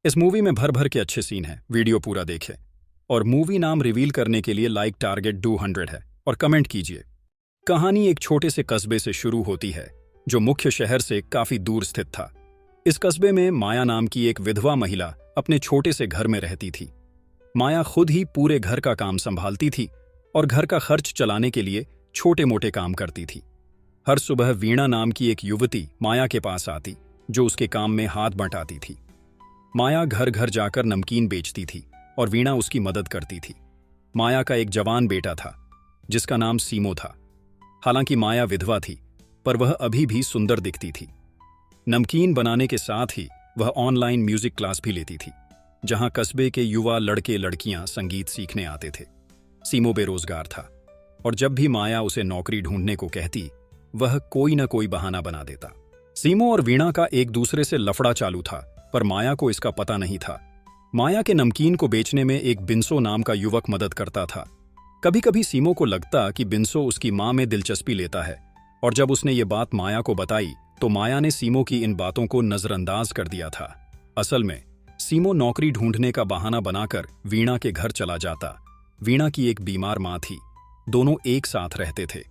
इस मूवी में भर भर के अच्छे सीन हैं, वीडियो पूरा देखें। और मूवी नाम रिवील करने के लिए लाइक टारगेट 200 है और कमेंट कीजिए। कहानी एक छोटे से कस्बे से शुरू होती है जो मुख्य शहर से काफी दूर स्थित था। इस कस्बे में माया नाम की एक विधवा महिला अपने छोटे से घर में रहती थी। माया खुद ही पूरे घर का काम संभालती थी और घर का खर्च चलाने के लिए छोटे मोटे काम करती थी। हर सुबह वीणा नाम की एक युवती माया के पास आती जो उसके काम में हाथ बंटाती थी। माया घर घर जाकर नमकीन बेचती थी और वीणा उसकी मदद करती थी। माया का एक जवान बेटा था जिसका नाम सीमो था। हालांकि माया विधवा थी पर वह अभी भी सुंदर दिखती थी। नमकीन बनाने के साथ ही वह ऑनलाइन म्यूजिक क्लास भी लेती थी जहां कस्बे के युवा लड़के लड़कियां संगीत सीखने आते थे। सीमो बेरोजगार था और जब भी माया उसे नौकरी ढूंढने को कहती वह कोई न कोई बहाना बना देता। सीमो और वीणा का एक दूसरे से लफड़ा चालू था पर माया को इसका पता नहीं था। माया के नमकीन को बेचने में एक बिंसो नाम का युवक मदद करता था। कभी कभी सीमो को लगता कि बिंसो उसकी मां में दिलचस्पी लेता है और जब उसने ये बात माया को बताई तो माया ने सीमो की इन बातों को नजरअंदाज कर दिया था। असल में सीमो नौकरी ढूंढने का बहाना बनाकर वीणा के घर चला जाता। वीणा की एक बीमार मां थी। दोनों एक साथ रहते थे।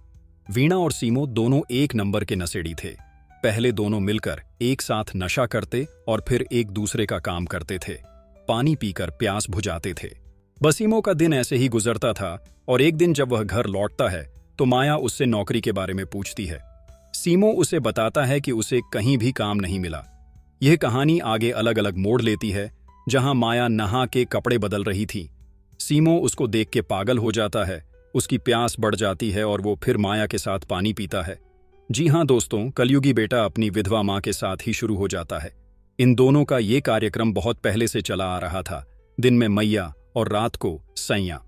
वीणा और सीमो दोनों एक नंबर के नशेड़ी थे। पहले दोनों मिलकर एक साथ नशा करते और फिर एक दूसरे का काम करते थे। पानी पीकर प्यास बुझाते थे। बसीमो का दिन ऐसे ही गुजरता था और एक दिन जब वह घर लौटता है तो माया उससे नौकरी के बारे में पूछती है। सीमो उसे बताता है कि उसे कहीं भी काम नहीं मिला। यह कहानी आगे अलग अलग मोड़ लेती है जहां माया नहा के कपड़े बदल रही थी। सीमो उसको देख के पागल हो जाता है। उसकी प्यास बढ़ जाती है और वो फिर माया के साथ पानी पीता है। जी हां दोस्तों, कलयुगी बेटा अपनी विधवा मां के साथ ही शुरू हो जाता है। इन दोनों का ये कार्यक्रम बहुत पहले से चला आ रहा था। दिन में मैया और रात को सैया।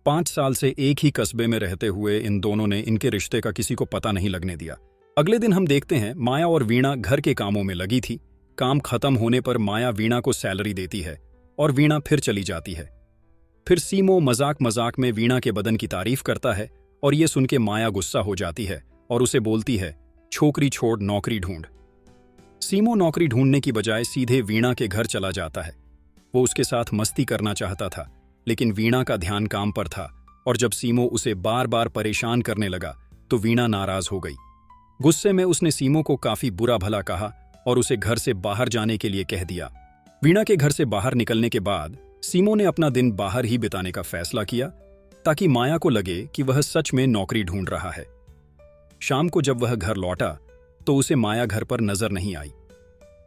5 साल से एक ही कस्बे में रहते हुए इन दोनों ने इनके रिश्ते का किसी को पता नहीं लगने दिया। अगले दिन हम देखते हैं माया और वीणा घर के कामों में लगी थी। काम खत्म होने पर माया वीणा को सैलरी देती है और वीणा फिर चली जाती है। फिर सीमो मजाक मजाक में वीणा के बदन की तारीफ करता है और ये सुन के माया गुस्सा हो जाती है और उसे बोलती है, छोकरी छोड़ नौकरी ढूंढ। सीमो नौकरी ढूंढने की बजाय सीधे वीणा के घर चला जाता है। वो उसके साथ मस्ती करना चाहता था लेकिन वीणा का ध्यान काम पर था और जब सीमो उसे बार बार परेशान करने लगा तो वीणा नाराज हो गई। गुस्से में उसने सीमो को काफी बुरा भला कहा और उसे घर से बाहर जाने के लिए कह दिया। वीणा के घर से बाहर निकलने के बाद सीमो ने अपना दिन बाहर ही बिताने का फैसला किया ताकि माया को लगे कि वह सच में नौकरी ढूंढ रहा है। शाम को जब वह घर लौटा तो उसे माया घर पर नजर नहीं आई।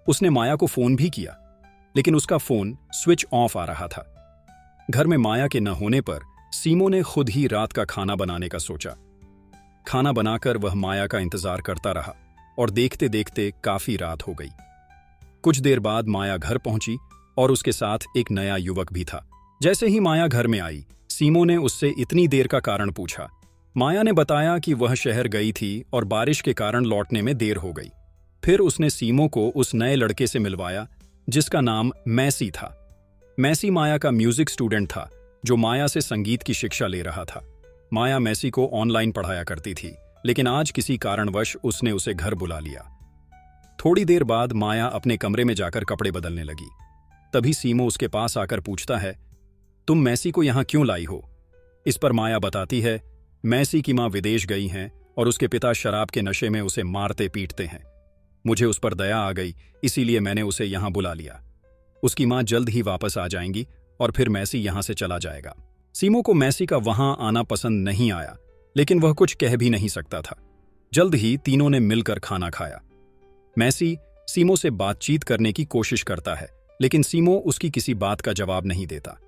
उसने माया को फोन भी किया लेकिन उसका फोन स्विच ऑफ आ रहा था। घर में माया के न होने पर सीमो ने खुद ही रात का खाना बनाने का सोचा। खाना बनाकर वह माया का इंतजार करता रहा और देखते देखते काफी रात हो गई। कुछ देर बाद माया घर पहुंची और उसके साथ एक नया युवक भी था। जैसे ही माया घर में आई सीमो ने उससे इतनी देर का कारण पूछा। माया ने बताया कि वह शहर गई थी और बारिश के कारण लौटने में देर हो गई। फिर उसने सीमो को उस नए लड़के से मिलवाया जिसका नाम मैसी था। मैसी माया का म्यूजिक स्टूडेंट था जो माया से संगीत की शिक्षा ले रहा था। माया मैसी को ऑनलाइन पढ़ाया करती थी लेकिन आज किसी कारणवश उसने उसे घर बुला लिया। थोड़ी देर बाद माया अपने कमरे में जाकर कपड़े बदलने लगी। तभी सीमो उसके पास आकर पूछता है, तुम मैसी को यहां क्यों लाई हो? इस पर माया बताती है, मैसी की मां विदेश गई हैं और उसके पिता शराब के नशे में उसे मारते पीटते हैं। मुझे उस पर दया आ गई इसीलिए मैंने उसे यहां बुला लिया। उसकी मां जल्द ही वापस आ जाएंगी और फिर मैसी यहां से चला जाएगा। सीमो को मैसी का वहां आना पसंद नहीं आया लेकिन वह कुछ कह भी नहीं सकता था। जल्द ही तीनों ने मिलकर खाना खाया। मैसी सीमो से बातचीत करने की कोशिश करता है लेकिन सीमो उसकी किसी बात का जवाब नहीं देता।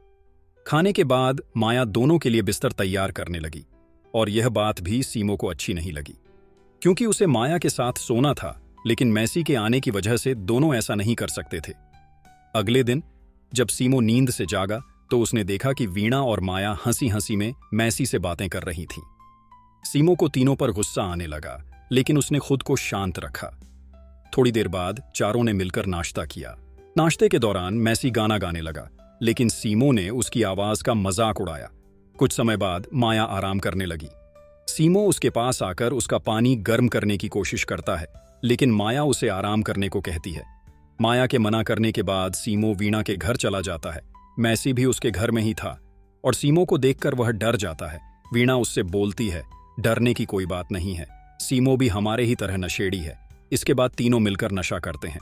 खाने के बाद माया दोनों के लिए बिस्तर तैयार करने लगी और यह बात भी सीमो को अच्छी नहीं लगी क्योंकि उसे माया के साथ सोना था लेकिन मैसी के आने की वजह से दोनों ऐसा नहीं कर सकते थे। अगले दिन जब सीमो नींद से जागा तो उसने देखा कि वीणा और माया हंसी हंसी में मैसी से बातें कर रही थीं। सीमो को तीनों पर गुस्सा आने लगा लेकिन उसने खुद को शांत रखा। थोड़ी देर बाद चारों ने मिलकर नाश्ता किया। नाश्ते के दौरान मैसी गाना गाने लगा लेकिन सीमो ने उसकी आवाज का मजाक उड़ाया। कुछ समय बाद माया आराम करने लगी। सीमो उसके पास आकर उसका पानी गर्म करने की कोशिश करता है लेकिन माया उसे आराम करने को कहती है। माया के मना करने के बाद सीमो वीणा के घर चला जाता है। मैसी भी उसके घर में ही था और सीमो को देखकर वह डर जाता है। वीणा उससे बोलती है, डरने की कोई बात नहीं है, सीमो भी हमारे ही तरह नशेड़ी है। इसके बाद तीनों मिलकर नशा करते हैं।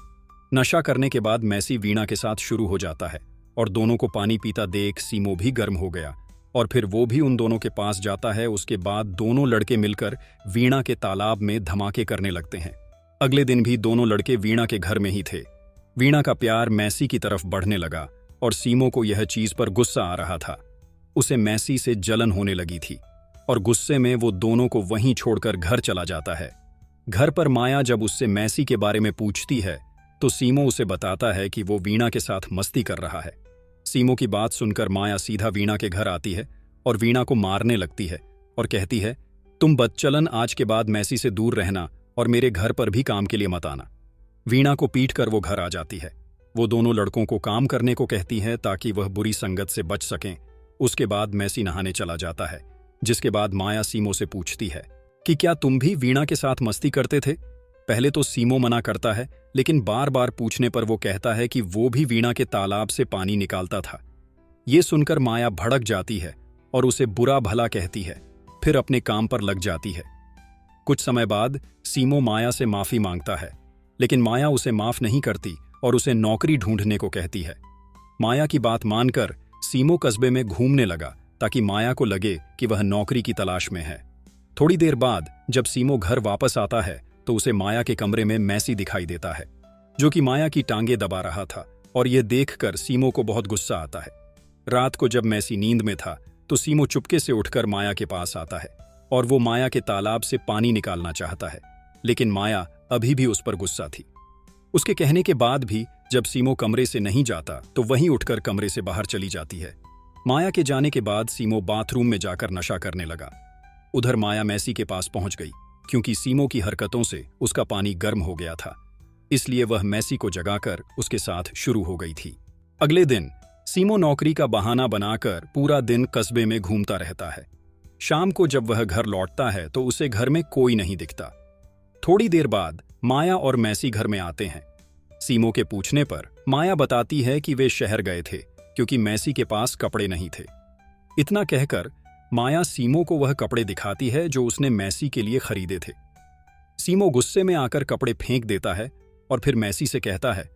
नशा करने के बाद मैसी वीणा के साथ शुरू हो जाता है और दोनों को पानी पीता देख सीमो भी गर्म हो गया और फिर वो भी उन दोनों के पास जाता है। उसके बाद दोनों लड़के मिलकर वीणा के तालाब में धमाके करने लगते हैं। अगले दिन भी दोनों लड़के वीणा के घर में ही थे। वीणा का प्यार मैसी की तरफ बढ़ने लगा और सीमो को यह चीज पर गुस्सा आ रहा था। उसे मैसी से जलन होने लगी थी और गुस्से में वो दोनों को वहीं छोड़कर घर चला जाता है। घर पर माया जब उससे मैसी के बारे में पूछती है तो सीमो उसे बताता है कि वो वीणा के साथ मस्ती कर रहा है। सीमो की बात सुनकर माया सीधा वीणा के घर आती है और वीणा को मारने लगती है और कहती है, तुम बदचलन, आज के बाद मैसी से दूर रहना और मेरे घर पर भी काम के लिए मत आना। वीणा को पीट कर वो घर आ जाती है। वो दोनों लड़कों को काम करने को कहती है ताकि वह बुरी संगत से बच सकें। उसके बाद मैसी नहाने चला जाता है, जिसके बाद माया सीमो से पूछती है कि क्या तुम भी वीणा के साथ मस्ती करते थे। पहले तो सीमो मना करता है, लेकिन बार बार पूछने पर वो कहता है कि वो भी वीणा के तालाब से पानी निकालता था। ये सुनकर माया भड़क जाती है और उसे बुरा भला कहती है, फिर अपने काम पर लग जाती है। कुछ समय बाद सीमो माया से माफी मांगता है, लेकिन माया उसे माफ नहीं करती और उसे नौकरी ढूंढने को कहती है। माया की बात मानकर सीमो कस्बे में घूमने लगा ताकि माया को लगे कि वह नौकरी की तलाश में है। थोड़ी देर बाद जब सीमो घर वापस आता है तो उसे माया के कमरे में मैसी दिखाई देता है, जो कि माया की टांगे दबा रहा था, और यह देखकर सीमो को बहुत गुस्सा आता है। रात को जब मैसी नींद में था तो सीमो चुपके से उठकर माया के पास आता है और वो माया के तालाब से पानी निकालना चाहता है, लेकिन माया अभी भी उस पर गुस्सा थी। उसके कहने के बाद भी जब सीमो कमरे से नहीं जाता तो वहीं उठकर कमरे से बाहर चली जाती है। माया के जाने के बाद सीमो बाथरूम में जाकर नशा करने लगा। उधर माया मैसी के पास पहुंच गई, क्योंकि सीमो की हरकतों से उसका पानी गर्म हो गया था, इसलिए वह मैसी को जगाकर उसके साथ शुरू हो गई थी। अगले दिन सीमो नौकरी का बहाना बनाकर पूरा दिन कस्बे में घूमता रहता है। शाम को जब वह घर लौटता है तो उसे घर में कोई नहीं दिखता। थोड़ी देर बाद माया और मैसी घर में आते हैं। सीमो के पूछने पर माया बताती है कि वे शहर गए थे क्योंकि मैसी के पास कपड़े नहीं थे। इतना कहकर माया सीमो को वह कपड़े दिखाती है जो उसने मैसी के लिए खरीदे थे। सीमो गुस्से में आकर कपड़े फेंक देता है और फिर मैसी से कहता है,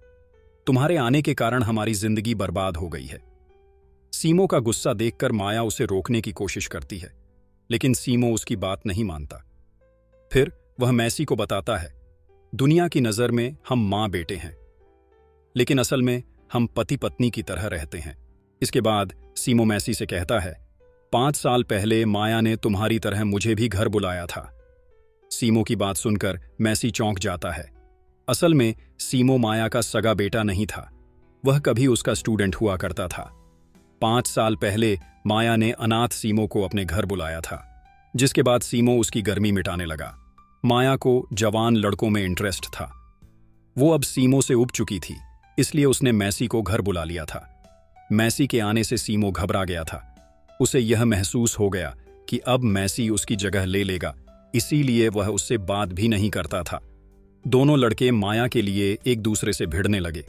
तुम्हारे आने के कारण हमारी जिंदगी बर्बाद हो गई है। सीमो का गुस्सा देखकर माया उसे रोकने की कोशिश करती है, लेकिन सीमो उसकी बात नहीं मानता। फिर वह मैसी को बताता है, दुनिया की नज़र में हम माँ बेटे हैं, लेकिन असल में हम पति पत्नी की तरह रहते हैं। इसके बाद सीमो मैसी से कहता है, 5 साल पहले माया ने तुम्हारी तरह मुझे भी घर बुलाया था। सीमो की बात सुनकर मैसी चौंक जाता है। असल में सीमो माया का सगा बेटा नहीं था, वह कभी उसका स्टूडेंट हुआ करता था। 5 साल पहले माया ने अनाथ सीमो को अपने घर बुलाया था, जिसके बाद सीमो उसकी गर्मी मिटाने लगा। माया को जवान लड़कों में इंटरेस्ट था। वो अब सीमो से उब चुकी थी, इसलिए उसने मैसी को घर बुला लिया था। मैसी के आने से सीमो घबरा गया था। उसे यह महसूस हो गया कि अब मैसी उसकी जगह ले लेगा, इसीलिए वह उससे बात भी नहीं करता था। दोनों लड़के माया के लिए एक दूसरे से भिड़ने लगे।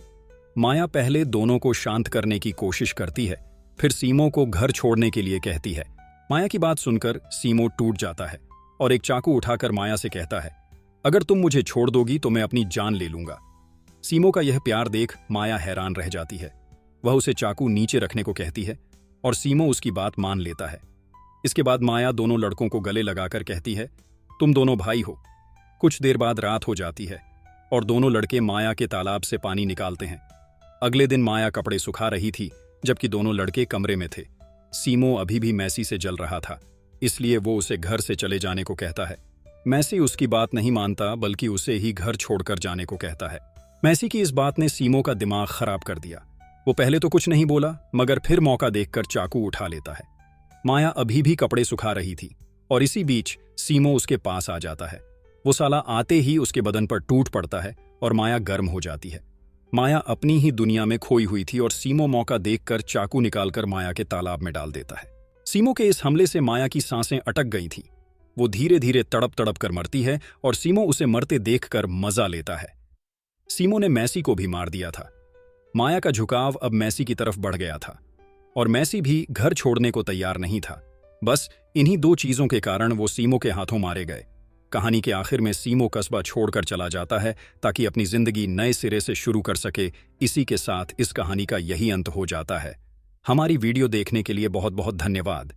माया पहले दोनों को शांत करने की कोशिश करती है, फिर सीमो को घर छोड़ने के लिए कहती है। माया की बात सुनकर सीमो टूट जाता है और एक चाकू उठाकर माया से कहता है, अगर तुम मुझे छोड़ दोगी तो मैं अपनी जान ले लूंगा। सीमो का यह प्यार देख माया हैरान रह जाती है। वह उसे चाकू नीचे रखने को कहती है और सीमो उसकी बात मान लेता है। इसके बाद माया दोनों लड़कों को गले लगाकर कहती है, तुम दोनों भाई हो। कुछ देर बाद रात हो जाती है और दोनों लड़के माया के तालाब से पानी निकालते हैं। अगले दिन माया कपड़े सुखा रही थी, जबकि दोनों लड़के कमरे में थे। सीमो अभी भी मैसी से जल रहा था, इसलिए वो उसे घर से चले जाने को कहता है। मैसी उसकी बात नहीं मानता, बल्कि उसे ही घर छोड़कर जाने को कहता है। मैसी की इस बात ने सीमो का दिमाग खराब कर दिया। वो पहले तो कुछ नहीं बोला, मगर फिर मौका देखकर चाकू उठा लेता है। माया अभी भी कपड़े सुखा रही थी और इसी बीच सीमो उसके पास आ जाता है। वो साला आते ही उसके बदन पर टूट पड़ता है और माया गर्म हो जाती है। माया अपनी ही दुनिया में खोई हुई थी और सीमो मौका देखकर चाकू निकालकर माया के तालाब में डाल देता है। सीमो के इस हमले से माया की सांसें अटक गई थीं। वो धीरे धीरे तड़प तड़प कर मरती है और सीमो उसे मरते देखकर मजा लेता है। सीमो ने मैसी को भी मार दिया था। माया का झुकाव अब मैसी की तरफ बढ़ गया था और मैसी भी घर छोड़ने को तैयार नहीं था। बस इन्हीं दो चीजों के कारण वो सीमो के हाथों मारे गए। कहानी के आखिर में सीमो कस्बा छोड़कर चला जाता है ताकि अपनी जिंदगी नए सिरे से शुरू कर सके। इसी के साथ इस कहानी का यही अंत हो जाता है। हमारी वीडियो देखने के लिए बहुत बहुत धन्यवाद।